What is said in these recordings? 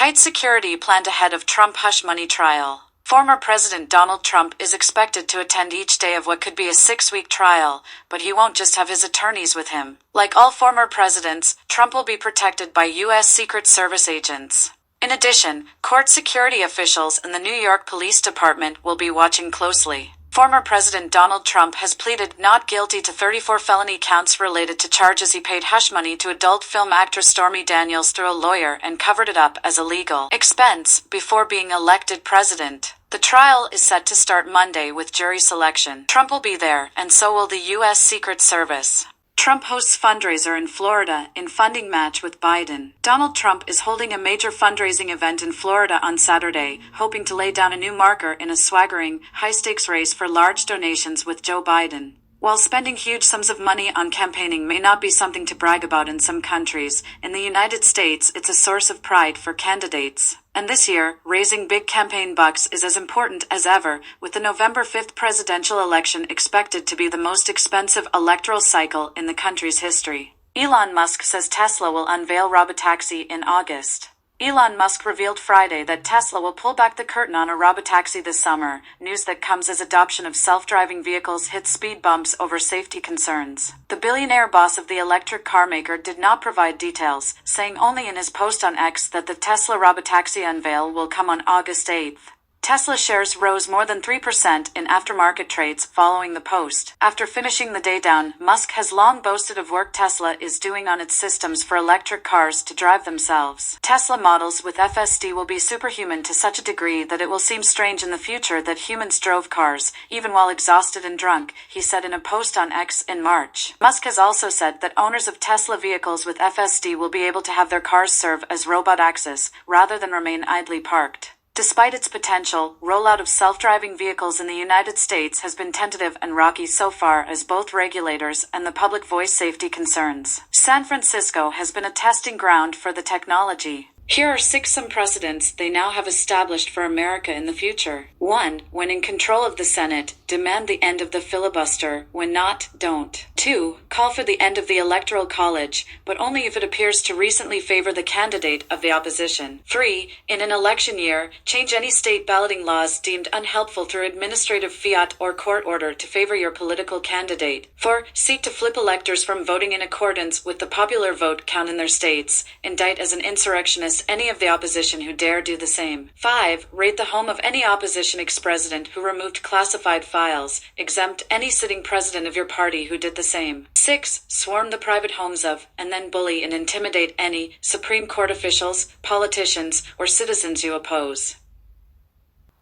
Tight security planned ahead of Trump hush money trial. Former President Donald Trump is expected to attend each day of what could be a 6-week trial, but he won't just have his attorneys with him. Like all former presidents, Trump will be protected by U.S. Secret Service agents. In addition, court security officials and the New York Police Department will be watching closely. Former President Donald Trump has pleaded not guilty to 34 felony counts related to charges he paid hush money to adult film actress Stormy Daniels through a lawyer and covered it up as a legal expense before being elected president. The trial is set to start Monday with jury selection. Trump will be there, and so will the U.S. Secret Service. Trump hosts fundraiser in Florida in funding match with Biden. Donald Trump is holding a major fundraising event in Florida on Saturday, hoping to lay down a new marker in a swaggering, high-stakes race for large donations with Joe Biden. While spending huge sums of money on campaigning may not be something to brag about in some countries, in the United States it's a source of pride for candidates. And this year, raising big campaign bucks is as important as ever, with the November 5th presidential election expected to be the most expensive electoral cycle in the country's history. Elon Musk says Tesla will unveil robotaxi in August. Elon Musk revealed Friday that Tesla will pull back the curtain on a robotaxi this summer, news that comes as adoption of self-driving vehicles hits speed bumps over safety concerns. The billionaire boss of the electric car maker did not provide details, saying only in his post on X that the Tesla robotaxi unveil will come on August 8th. Tesla shares rose more than 3% in aftermarket trades following the post. After finishing the day down, Musk has long boasted of work Tesla is doing on its systems for electric cars to drive themselves. Tesla models with FSD will be superhuman to such a degree that it will seem strange in the future that humans drove cars, even while exhausted and drunk, he said in a post on X in March. Musk has also said that owners of Tesla vehicles with FSD will be able to have their cars serve as robot access, rather than remain idly parked. Despite its potential, rollout of self-driving vehicles in the United States has been tentative and rocky so far as both regulators and the public voice safety concerns. San Francisco has been a testing ground for the technology. Here are some precedents they now have established for America in the future. 1. When in control of the Senate, demand the end of the filibuster. When not, don't. 2. Call for the end of the Electoral College, but only if it appears to recently favor the candidate of the opposition. 3. In an election year, change any state balloting laws deemed unhelpful through administrative fiat or court order to favor your political candidate. 4. Seek to flip electors from voting in accordance with the popular vote count in their states. Indict as an insurrectionist any of the opposition who dare do the same. 5. Raid the home of any opposition ex-president who removed classified files. Exempt any sitting president of your party who did the same. 6. Swarm the private homes of, and then bully and intimidate any Supreme Court officials, politicians, or citizens you oppose.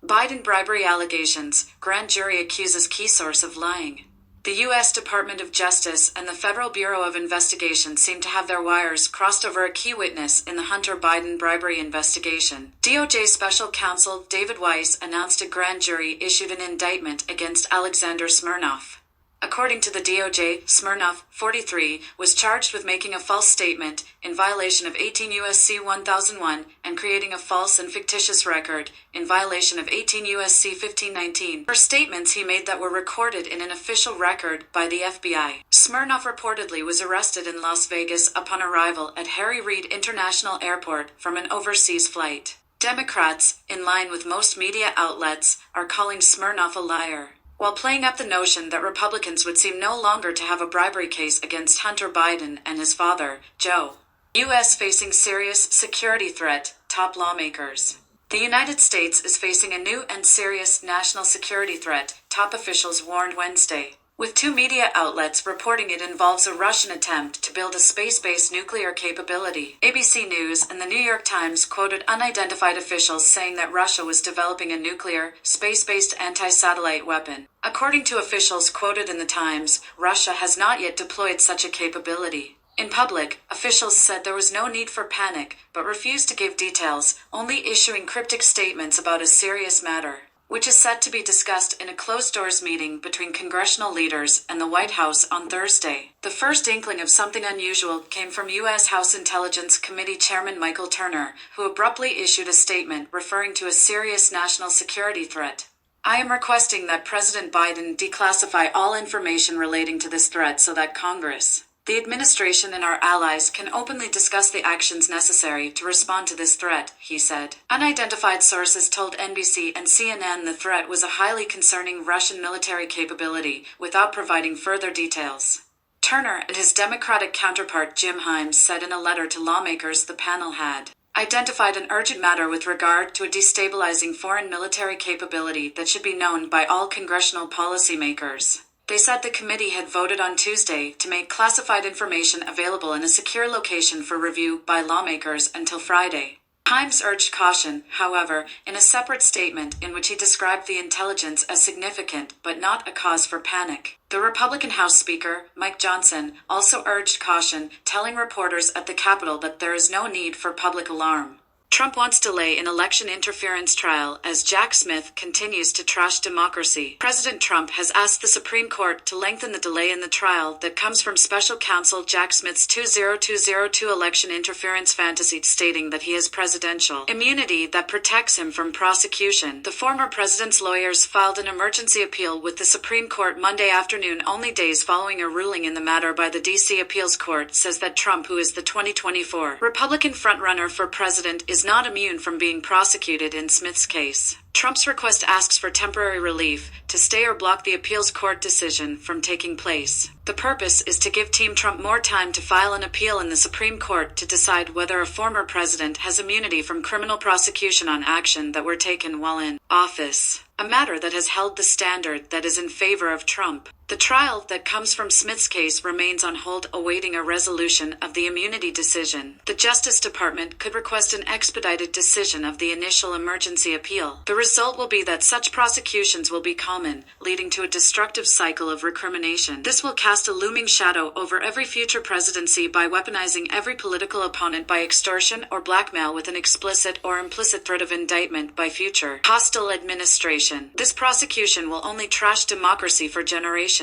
Biden bribery allegations. Grand jury accuses key source of lying. The U.S. Department of Justice and the Federal Bureau of Investigation seem to have their wires crossed over a key witness in the Hunter Biden bribery investigation. DOJ Special Counsel David Weiss announced a grand jury issued an indictment against Alexander Smirnov. According to the DOJ, Smirnov, 43, was charged with making a false statement in violation of 18 U.S.C. 1001 and creating a false and fictitious record in violation of 18 U.S.C. 1519 for statements he made that were recorded in an official record by the FBI. Smirnov reportedly was arrested in Las Vegas upon arrival at Harry Reid International Airport from an overseas flight. Democrats, in line with most media outlets, are calling Smirnov a liar, while playing up the notion that Republicans would seem no longer to have a bribery case against Hunter Biden and his father, Joe. U.S. facing serious security threat, top lawmakers. The United States is facing a new and serious national security threat, top officials warned Wednesday, with two media outlets reporting it involves a Russian attempt to build a space-based nuclear capability. ABC News and the New York Times quoted unidentified officials saying that Russia was developing a nuclear, space-based anti-satellite weapon. According to officials quoted in the Times, Russia has not yet deployed such a capability. In public, officials said there was no need for panic, but refused to give details, only issuing cryptic statements about a serious matter, which is set to be discussed in a closed-doors meeting between congressional leaders and the White House on Thursday. The first inkling of something unusual came from U.S. House Intelligence Committee Chairman Michael Turner, who abruptly issued a statement referring to a serious national security threat. I am requesting that President Biden declassify all information relating to this threat so that Congress, The administration and our allies can openly discuss the actions necessary to respond to this threat, he said. Unidentified sources told NBC and CNN the threat was a highly concerning Russian military capability, without providing further details. Turner and his Democratic counterpart Jim Himes said in a letter to lawmakers the panel had identified an urgent matter with regard to a destabilizing foreign military capability that should be known by all congressional policymakers. They said the committee had voted on Tuesday to make classified information available in a secure location for review by lawmakers until Friday. Himes urged caution, however, in a separate statement in which he described the intelligence as significant but not a cause for panic. The Republican House Speaker, Mike Johnson, also urged caution, telling reporters at the Capitol that there is no need for public alarm. Trump wants delay in election interference trial as Jack Smith continues to trash democracy. President Trump has asked the Supreme Court to lengthen the delay in the trial that comes from special counsel Jack Smith's 20202 election interference fantasy, stating that he has presidential immunity that protects him from prosecution. The former president's lawyers filed an emergency appeal with the Supreme Court Monday afternoon, only days following a ruling in the matter by the D.C. Appeals Court says that Trump, who is the 2024 Republican frontrunner for president, is not immune from being prosecuted in Smith's case. Trump's request asks for temporary relief to stay or block the appeals court decision from taking place. The purpose is to give Team Trump more time to file an appeal in the Supreme Court to decide whether a former president has immunity from criminal prosecution on action that were taken while in office, a matter that has held the standard that is in favor of Trump. The trial that comes from Smith's case remains on hold, awaiting a resolution of the immunity decision. The Justice Department could request an expedited decision of the initial emergency appeal. The result will be that such prosecutions will be common, leading to a destructive cycle of recrimination. This will cast a looming shadow over every future presidency by weaponizing every political opponent by extortion or blackmail with an explicit or implicit threat of indictment by future hostile administration. This prosecution will only trash democracy for generations.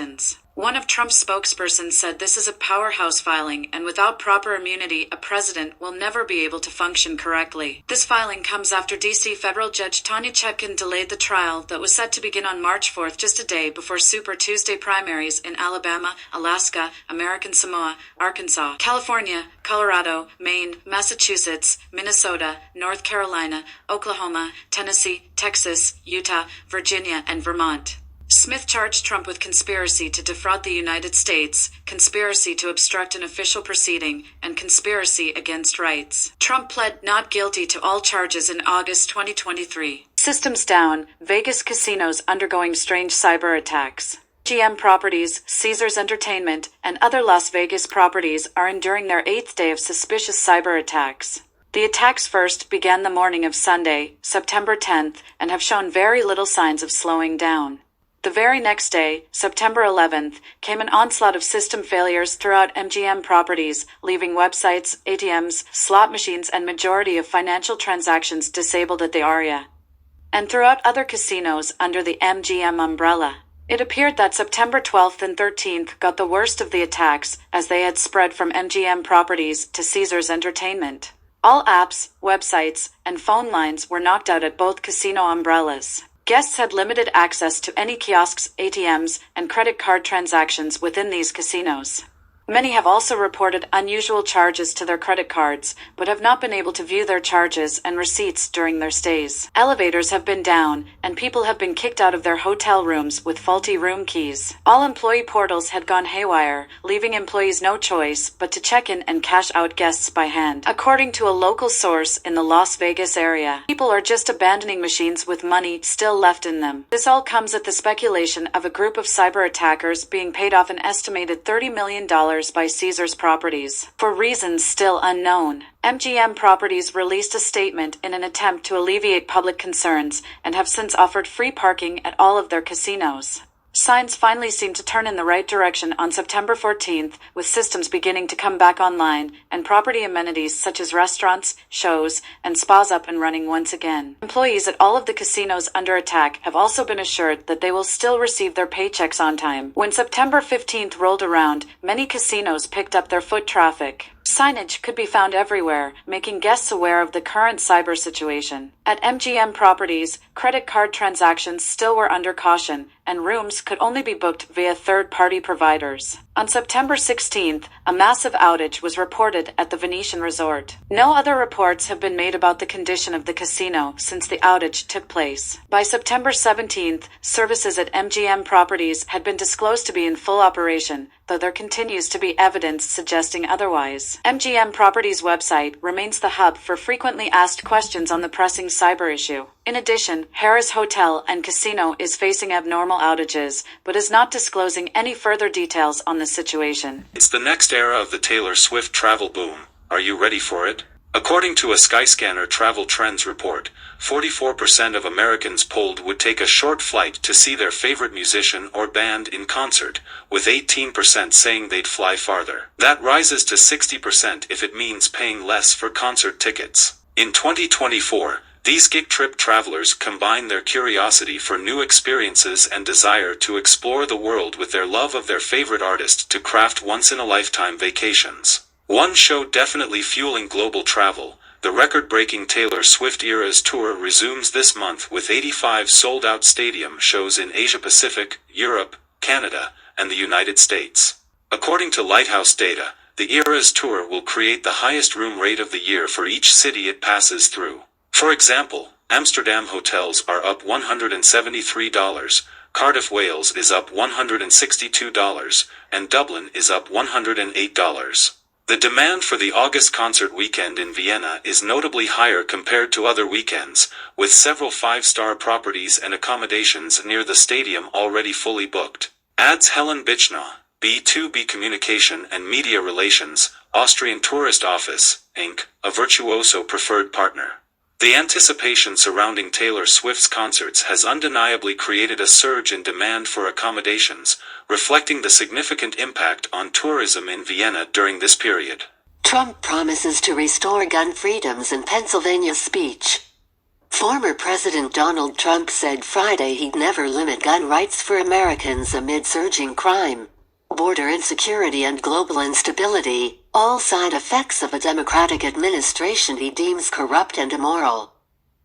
One of Trump's spokespersons said this is a powerhouse filing, and without proper immunity, a president will never be able to function correctly. This filing comes after D.C. federal judge Tanya Chutkan delayed the trial that was set to begin on March 4th, just a day before Super Tuesday primaries in Alabama, Alaska, American Samoa, Arkansas, California, Colorado, Maine, Massachusetts, Minnesota, North Carolina, Oklahoma, Tennessee, Texas, Utah, Virginia, and Vermont. Smith charged Trump with conspiracy to defraud the United States, conspiracy to obstruct an official proceeding, and conspiracy against rights. Trump pled not guilty to all charges in August 2023. Systems down, Vegas casinos undergoing strange cyber attacks. MGM Properties, Caesars Entertainment, and other Las Vegas properties are enduring their 8th day of suspicious cyber attacks. The attacks first began the morning of Sunday, September 10th, and have shown very little signs of slowing down. The very next day, September 11th, came an onslaught of system failures throughout MGM Properties, leaving websites, ATMs, slot machines, and majority of financial transactions disabled at the Aria, and throughout other casinos under the MGM umbrella. It appeared that September 12th and 13th got the worst of the attacks, as they had spread from MGM Properties to Caesars Entertainment. All apps, websites, and phone lines were knocked out at both casino umbrellas. Guests had limited access to any kiosks, ATMs, and credit card transactions within these casinos. Many have also reported unusual charges to their credit cards, but have not been able to view their charges and receipts during their stays. Elevators have been down, and people have been kicked out of their hotel rooms with faulty room keys. All employee portals had gone haywire, leaving employees no choice but to check in and cash out guests by hand. According to a local source in the Las Vegas area, people are just abandoning machines with money still left in them. This all comes at the speculation of a group of cyber attackers being paid off an estimated $30 million by Caesars Properties. For reasons still unknown, MGM Properties released a statement in an attempt to alleviate public concerns and have since offered free parking at all of their casinos. Signs finally seemed to turn in the right direction on September 14th, with systems beginning to come back online, and property amenities such as restaurants, shows, and spas up and running once again. Employees at all of the casinos under attack have also been assured that they will still receive their paychecks on time. When September 15th rolled around, many casinos picked up their foot traffic. Signage could be found everywhere, making guests aware of the current cyber situation. At MGM Properties, credit card transactions still were under caution, and rooms could only be booked via third-party providers. On September 16th, a massive outage was reported at the Venetian Resort. No other reports have been made about the condition of the casino since the outage took place. By September 17th, services at MGM Properties had been disclosed to be in full operation, though there continues to be evidence suggesting otherwise. MGM Properties' website remains the hub for frequently asked questions on the pressing cyber issue. In addition, Harrah's Hotel and Casino is facing abnormal outages, but is not disclosing any further details on the situation. It's the next era of the Taylor Swift travel boom. Are you ready for it? According to a Skyscanner travel trends report, 44% of Americans polled would take a short flight to see their favorite musician or band in concert, with 18% saying they'd fly farther. That rises to 60% if it means paying less for concert tickets. In 2024, these gig trip travelers combine their curiosity for new experiences and desire to explore the world with their love of their favorite artist to craft once-in-a-lifetime vacations. One show definitely fueling global travel, the record-breaking Taylor Swift Eras Tour resumes this month with 85 sold-out stadium shows in Asia-Pacific, Europe, Canada, and the United States. According to Lighthouse data, the Eras Tour will create the highest room rate of the year for each city it passes through. For example, Amsterdam hotels are up $173, Cardiff, Wales is up $162, and Dublin is up $108. The demand for the August concert weekend in Vienna is notably higher compared to other weekends, with several five-star properties and accommodations near the stadium already fully booked. Adds Helen Bichna, B2B Communication and Media Relations, Austrian Tourist Office, Inc., a Virtuoso preferred partner. The anticipation surrounding Taylor Swift's concerts has undeniably created a surge in demand for accommodations, reflecting the significant impact on tourism in Vienna during this period. Trump promises to restore gun freedoms in Pennsylvania speech. Former President Donald Trump said Friday he'd never limit gun rights for Americans amid surging crime, border insecurity and global instability, all side effects of a Democratic administration he deems corrupt and immoral.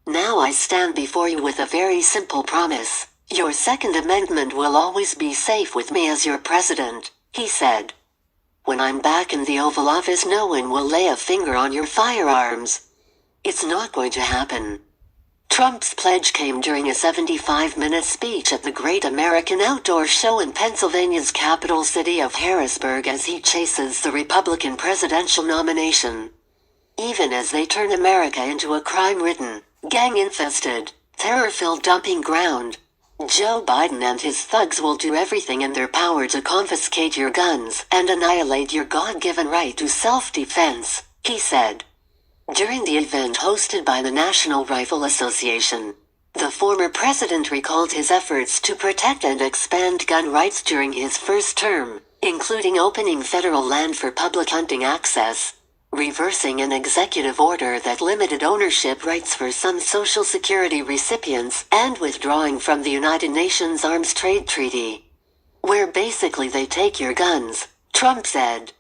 Now I stand before you with a very simple promise. Your Second Amendment will always be safe with me as your president, he said. When I'm back in the Oval Office, no one will lay a finger on your firearms. It's not going to happen. Trump's pledge came during a 75-minute speech at the Great American Outdoor Show in Pennsylvania's capital city of Harrisburg as he chases the Republican presidential nomination. Even as they turn America into a crime-ridden, gang-infested, terror-filled dumping ground, Joe Biden and his thugs will do everything in their power to confiscate your guns and annihilate your God-given right to self-defense, he said. During the event hosted by the National Rifle Association, the former president recalled his efforts to protect and expand gun rights during his first term, including opening federal land for public hunting access, reversing an executive order that limited ownership rights for some Social Security recipients, and withdrawing from the United Nations Arms Trade Treaty, where basically they take your guns, Trump said.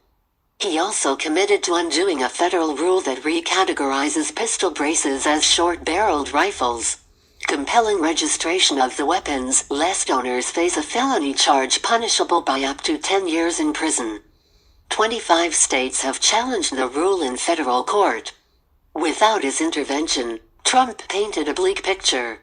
He also committed to undoing a federal rule that recategorizes pistol braces as short-barreled rifles, compelling registration of the weapons lest owners face a felony charge punishable by up to 10 years in prison. 25 states have challenged the rule in federal court. Without his intervention, Trump painted a bleak picture.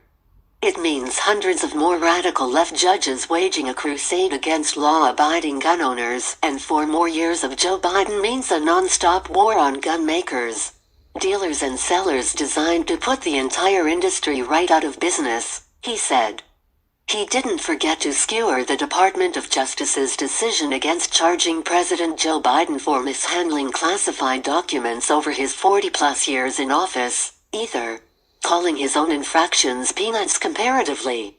It means hundreds of more radical left judges waging a crusade against law-abiding gun owners, and 4 more years of Joe Biden means a non-stop war on gun makers, dealers and sellers designed to put the entire industry right out of business, he said. He didn't forget to skewer the Department of Justice's decision against charging President Joe Biden for mishandling classified documents over his 40-plus years in office, either, calling his own infractions peanuts comparatively.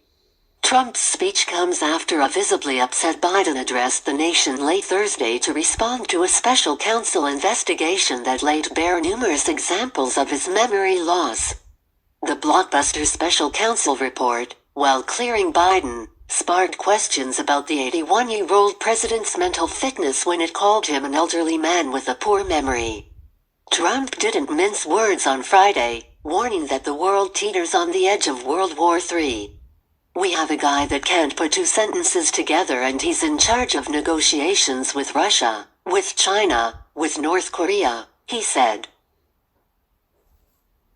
Trump's speech comes after a visibly upset Biden addressed the nation late Thursday to respond to a special counsel investigation that laid bare numerous examples of his memory loss. The blockbuster special counsel report, while clearing Biden, sparked questions about the 81-year-old president's mental fitness when it called him an elderly man with a poor memory. Trump didn't mince words on Friday, warning that the world teeters on the edge of World War III. "We have a guy that can't put two sentences together, and he's in charge of negotiations with Russia, with China, with North Korea," he said.